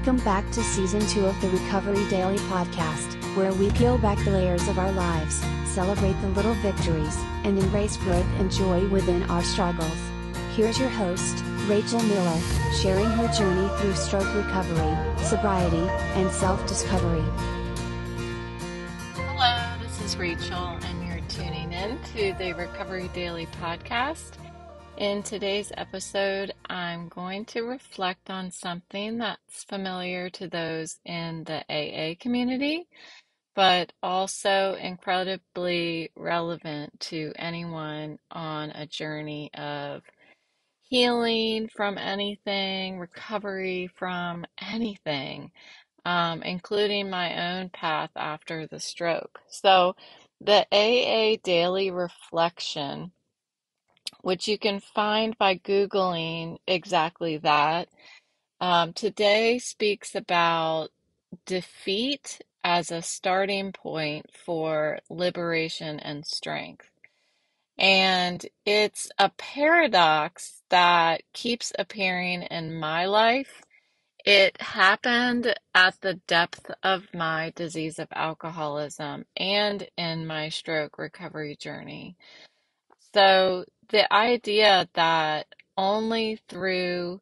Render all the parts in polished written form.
Welcome back to Season 2 of the Recovery Daily Podcast, where we peel back the layers of our lives, celebrate the little victories, and embrace growth and joy within our struggles. Here's your host, Rachel Miller, sharing her journey through stroke recovery, sobriety, and self-discovery. Hello, this is Rachel, and you're tuning in to the Recovery Daily Podcast. In today's episode, I'm going to reflect on something that's familiar to those in the AA community, but also incredibly relevant to anyone on a journey of healing from anything, recovery from anything, including my own path after the stroke. So, the AA Daily Reflection, which you can find by Googling exactly that, today speaks about defeat as a starting point for liberation and strength. And it's a paradox that keeps appearing in my life. It happened at the depth of my disease of alcoholism and in my stroke recovery journey. So the idea that only through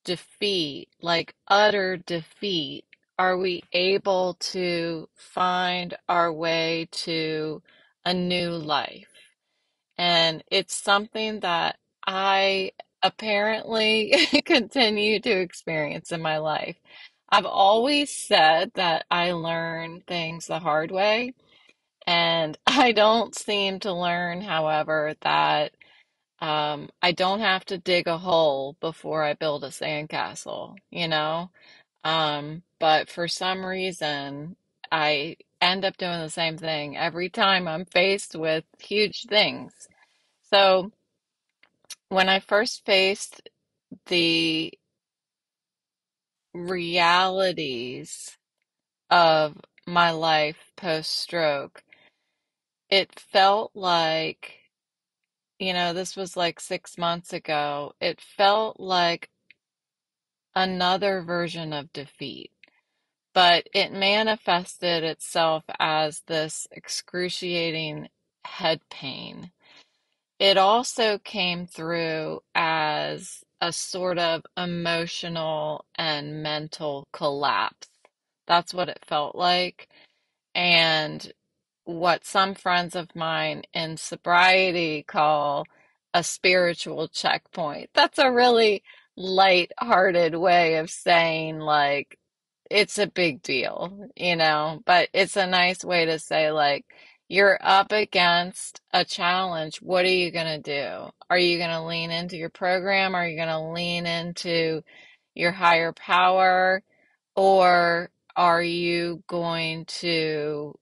defeat, like utter defeat, are we able to find our way to a new life. And it's something that I apparently continue to experience in my life. I've always said that I learn things the hard way, and I don't seem to learn, however, that I don't have to dig a hole before I build a sandcastle, you know? But for some reason, I end up doing the same thing every time I'm faced with huge things. So when I first faced the realities of my life post-stroke, it felt like, this was like 6 months ago. It felt like another version of defeat, but it manifested itself as this excruciating head pain. It also came through as a sort of emotional and mental collapse. That's what it felt like. And what some friends of mine in sobriety call a spiritual checkpoint. That's a really light-hearted way of saying, like, it's a big deal, but it's a nice way to say, like, you're up against a challenge. What are you going to do? Are you going to lean into your program? Are you going to lean into your higher power? Or are you going to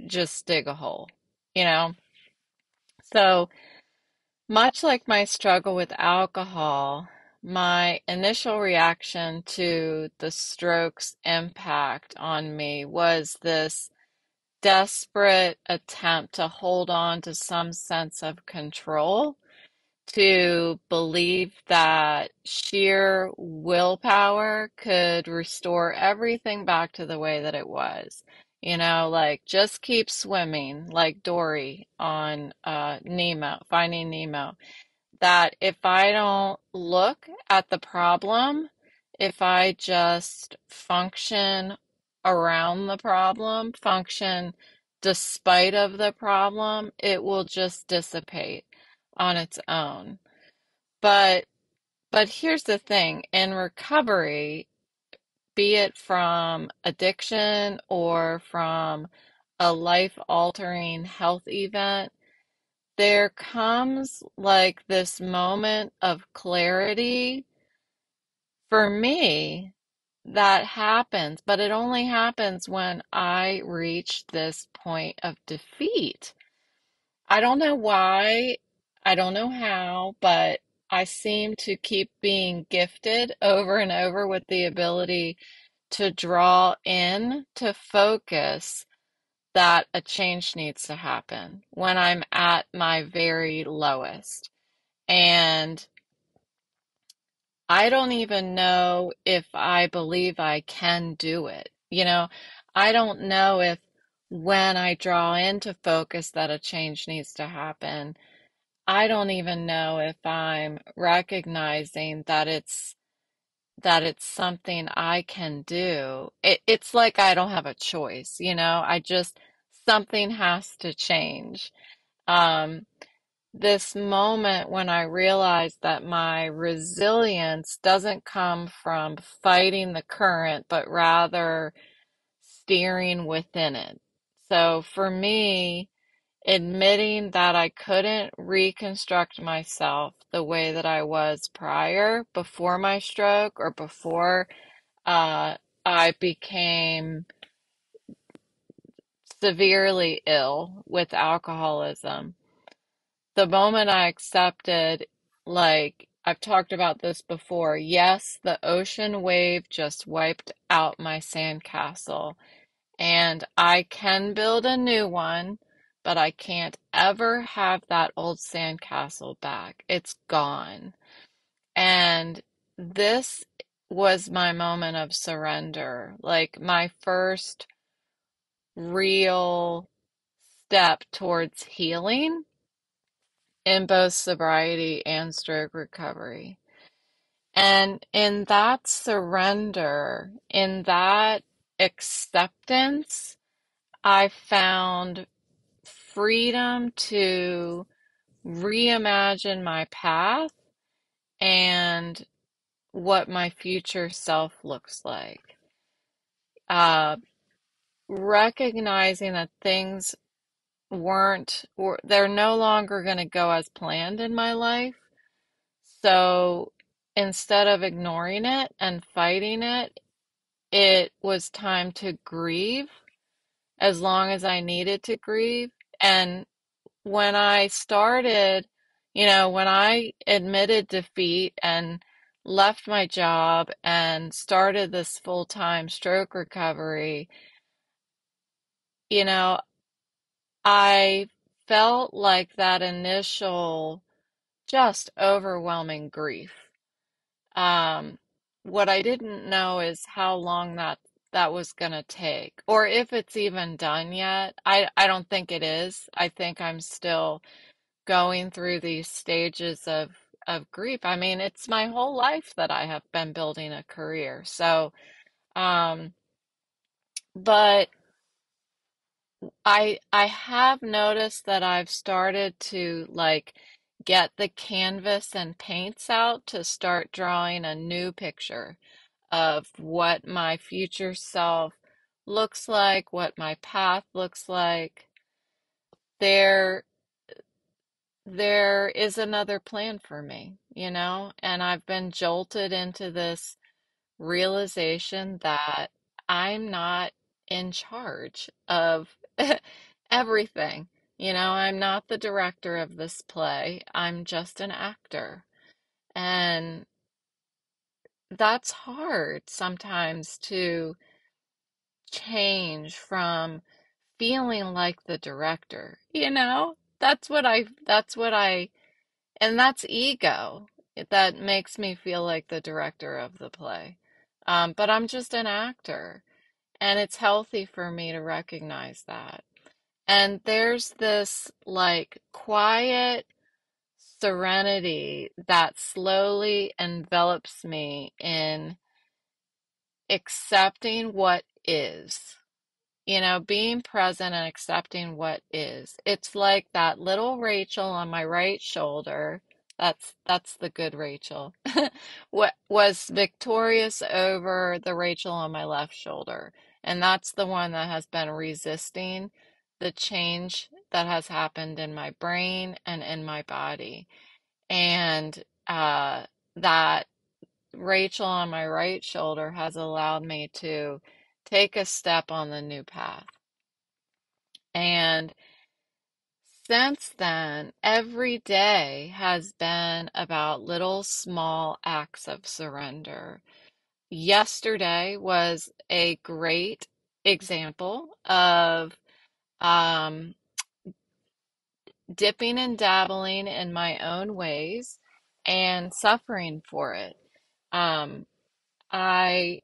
just dig a hole, you know? So, much like my struggle with alcohol, my initial reaction to the stroke's impact on me was this desperate attempt to hold on to some sense of control, to believe that sheer willpower could restore everything back to the way that it was. Like just keep swimming, like Dory on Nemo, Finding Nemo. That if I don't look at the problem, if I just function around the problem, function despite of the problem, it will just dissipate on its own. But here's the thing, in recovery, be it from addiction or from a life-altering health event, there comes like this moment of clarity for me that happens, but it only happens when I reach this point of defeat. I don't know why, I don't know how, but I seem to keep being gifted over and over with the ability to draw in, to focus that a change needs to happen when I'm at my very lowest. And I don't even know if I believe I can do it. I don't know if when I draw into focus that a change needs to happen. I don't even know if I'm recognizing that it's something I can do. It's like I don't have a choice. Something has to change. Um, this moment when I realized that my resilience doesn't come from fighting the current, but rather steering within it. So for me, admitting that I couldn't reconstruct myself the way that I was prior, before my stroke or before uh, I became severely ill with alcoholism. The moment I accepted, like I've talked about this before, yes, the ocean wave just wiped out my sandcastle, and I can build a new one, but I can't ever have that old sandcastle back. It's gone. And this was my moment of surrender, like my first real step towards healing in both sobriety and stroke recovery. And in that surrender, in that acceptance, I found freedom to reimagine my path and what my future self looks like. Uh, Recognizing that things weren't, or they're no longer going to go as planned in my life. So instead of ignoring it and fighting it, it was time to grieve as long as I needed to grieve. And when I started, when I admitted defeat and left my job and started this full-time stroke recovery, you know, I felt like that initial just overwhelming grief. Um, what I didn't know is how long that was going to take, or if it's even done yet. I don't think it is. I think I'm still going through these stages of grief. I mean, it's my whole life that I have been building a career. So, um, but I have noticed that I've started to like get the canvas and paints out to start drawing a new picture of what my future self looks like, what my path looks like. There there is another plan for me, and I've been jolted into this realization that I'm not in charge of everything. I'm not the director of this play. I'm just an actor. And that's hard sometimes to change from feeling like the director. And that's ego. That makes me feel like the director of the play. But I'm just an actor, and it's healthy for me to recognize that. And there's this like quiet serenity that slowly envelops me in accepting what is. Being present and accepting what is. It's like that little Rachel on my right shoulder. That's the good Rachel. What was victorious over the Rachel on my left shoulder. And that's the one that has been resisting the change that has happened in my brain and in my body. And that Rachel on my right shoulder has allowed me to take a step on the new path. And since then, every day has been about little small acts of surrender. Yesterday was a great example of um, dipping and dabbling in my own ways and suffering for it. Um, I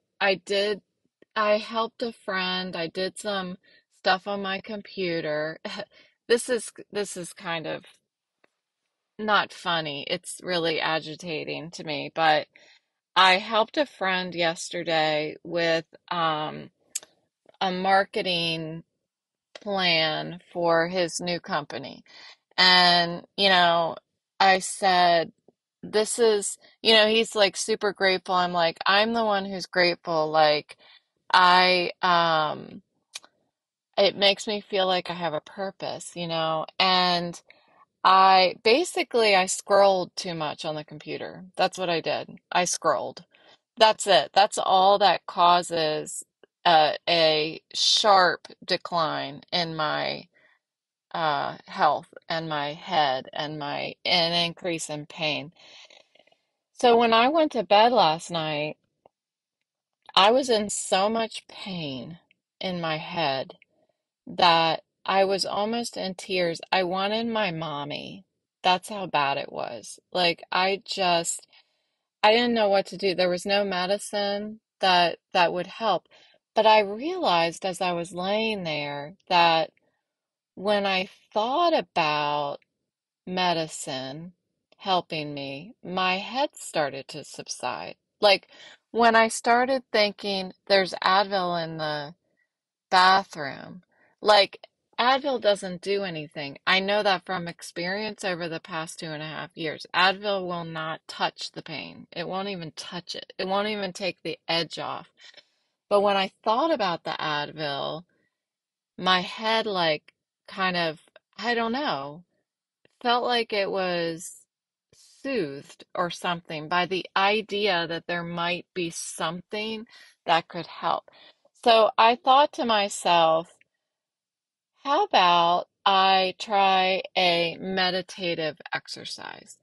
helped a friend. I did some stuff on my computer. This is kind of not funny. It's really agitating to me, but I helped a friend yesterday with a marketing plan for his new company. And, I said, this is, he's like super grateful. I'm like, I'm the one who's grateful. Like, I, it makes me feel like I have a purpose, and I scrolled too much on the computer. That's what I did. I scrolled. That's it. That's all that causes a sharp decline in my health and my head and an increase in pain. So when I went to bed last night, I was in so much pain in my head that I was almost in tears. I wanted my mommy. That's how bad it was. Like I didn't know what to do. There was no medicine that would help. But I realized as I was laying there that when I thought about medicine helping me, my head started to subside. Like when I started thinking there's Advil in the bathroom, like Advil doesn't do anything. I know that from experience over the past 2.5 years. Advil will not touch the pain. It won't even touch it. It won't even take the edge off. But when I thought about the Advil, my head like kind of, I don't know, felt like it was soothed or something by the idea that there might be something that could help. So I thought to myself, how about I try a meditative exercise?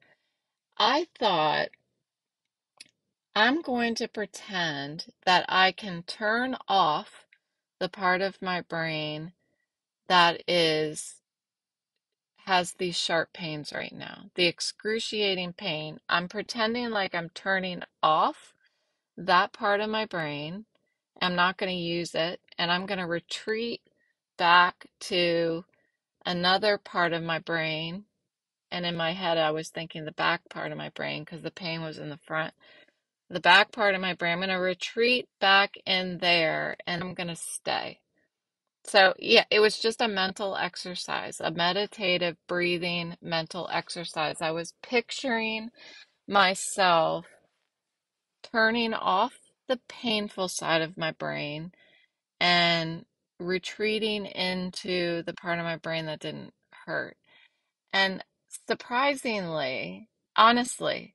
I thought I'm going to pretend that I can turn off the part of my brain that has these sharp pains right now, the excruciating pain. I'm pretending like I'm turning off that part of my brain. I'm not going to use it, and I'm going to retreat back to another part of my brain. And in my head, I was thinking the back part of my brain because the pain was in the front. The back part of my brain, I'm going to retreat back in there and I'm going to stay. So, yeah, it was just a mental exercise, a meditative breathing mental exercise. I was picturing myself turning off the painful side of my brain and retreating into the part of my brain that didn't hurt. And surprisingly, honestly,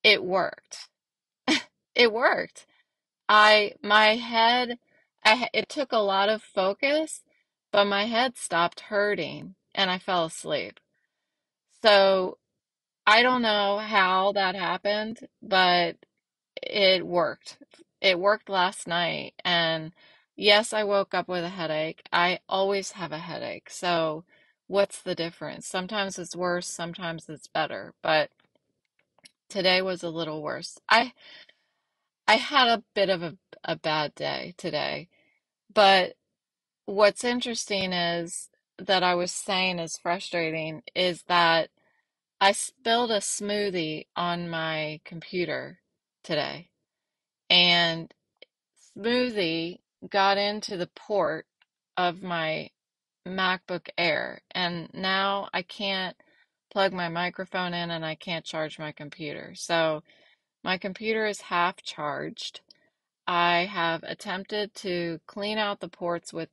it worked. It worked. My head, it took a lot of focus, but my head stopped hurting and I fell asleep. So I don't know how that happened, but it worked. It worked last night. And yes, I woke up with a headache. I always have a headache. So what's the difference? Sometimes it's worse, sometimes it's better, but today was a little worse. I had a bit of a bad day today, but what's interesting is that I was saying is frustrating is that I spilled a smoothie on my computer today, and smoothie got into the port of my MacBook Air, and now I can't plug my microphone in and I can't charge my computer. So my computer is half charged. I have attempted to clean out the ports with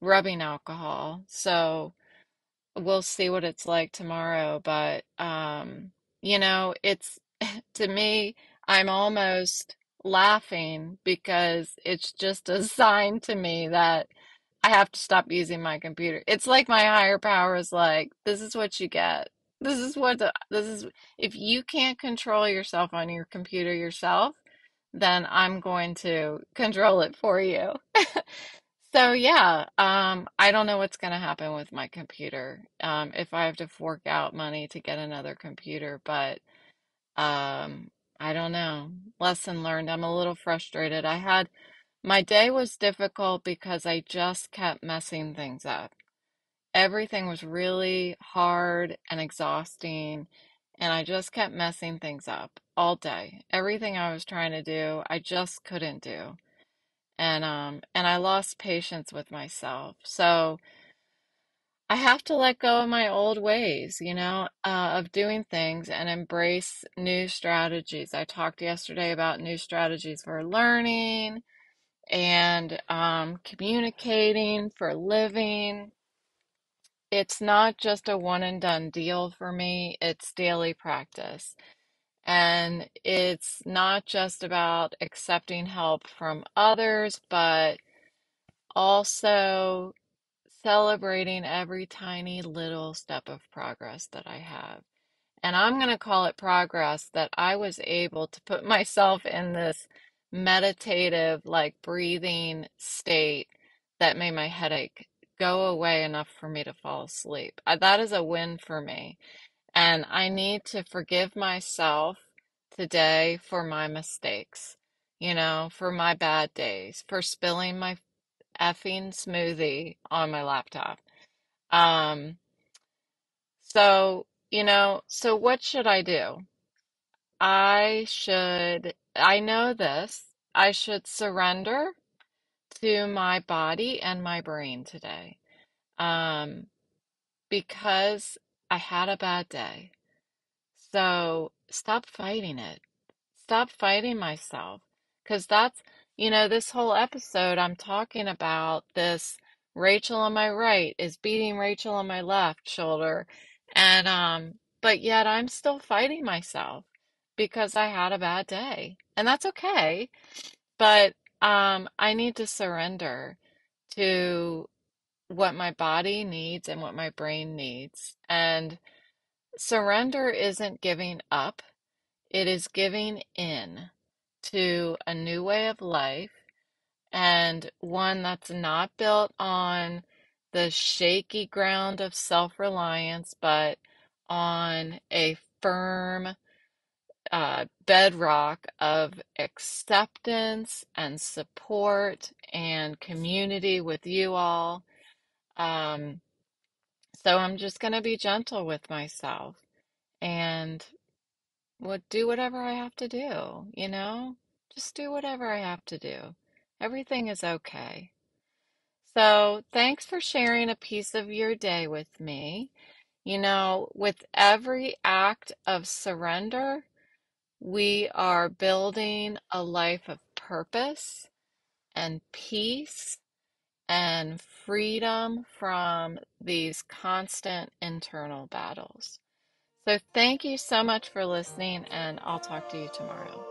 rubbing alcohol. So we'll see what it's like tomorrow. But, it's to me, I'm almost laughing because it's just a sign to me that I have to stop using my computer. It's like my higher power is like, this is what you get. If you can't control yourself on your computer yourself, then I'm going to control it for you. So yeah, I don't know what's going to happen with my computer, if I have to fork out money to get another computer, but Um, I don't know. Lesson learned. I'm a little frustrated. My day was difficult because I just kept messing things up. Everything was really hard and exhausting, and I just kept messing things up all day. Everything I was trying to do, I just couldn't do. And I lost patience with myself. So I have to let go of my old ways, of doing things and embrace new strategies. I talked yesterday about new strategies for learning and communicating, for living. It's not just a one and done deal for me, it's daily practice. And it's not just about accepting help from others, but also celebrating every tiny little step of progress that I have. And I'm going to call it progress that I was able to put myself in this meditative, like breathing state that made my headache go away enough for me to fall asleep. That is a win for me. And I need to forgive myself today for my mistakes, for my bad days, for spilling my effing smoothie on my laptop. Um, so what should I do? I know this, I should surrender to my body and my brain today. Um, because I had a bad day. So stop fighting it. Stop fighting myself. Because this whole episode, I'm talking about this Rachel on my right is beating Rachel on my left shoulder. But yet I'm still fighting myself because I had a bad day. And that's okay. But I need to surrender to what my body needs and what my brain needs. And surrender isn't giving up. It is giving in to a new way of life and one that's not built on the shaky ground of self-reliance, but on a firm bedrock of acceptance and support and community with you all. Um, so I'm just going to be gentle with myself and do whatever I have to do. Just do whatever I have to do. Everything is okay. So, thanks for sharing a piece of your day with me. With every act of surrender, we are building a life of purpose and peace and freedom from these constant internal battles. So, thank you so much for listening, and I'll talk to you tomorrow.